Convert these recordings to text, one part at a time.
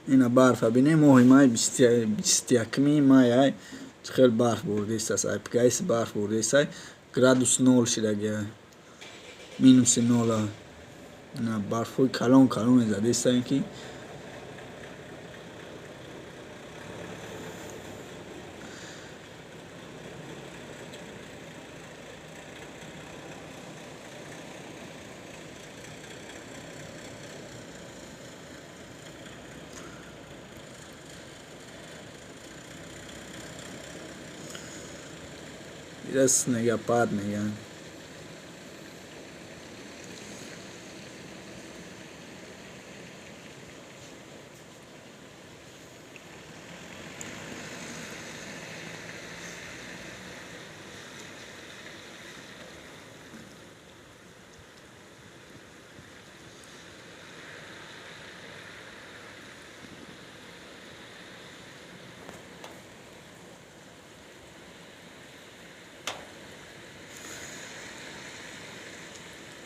اینا برف بینه ماه مای 21 مای خیلی برف برده است. پگایس برف برده است. گرادوس نول شده گه. مینوس نول. اینا برفای کلان زده است که biraz nega padne ya.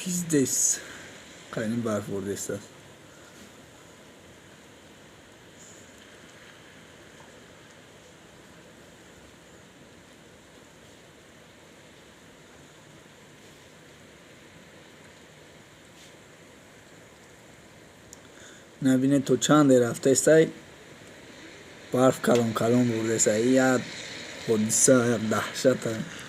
Pizdes. Kainin barf برده است. نبینه تو چند رفته است. برف کلان برده است. یا حادثه دهشت.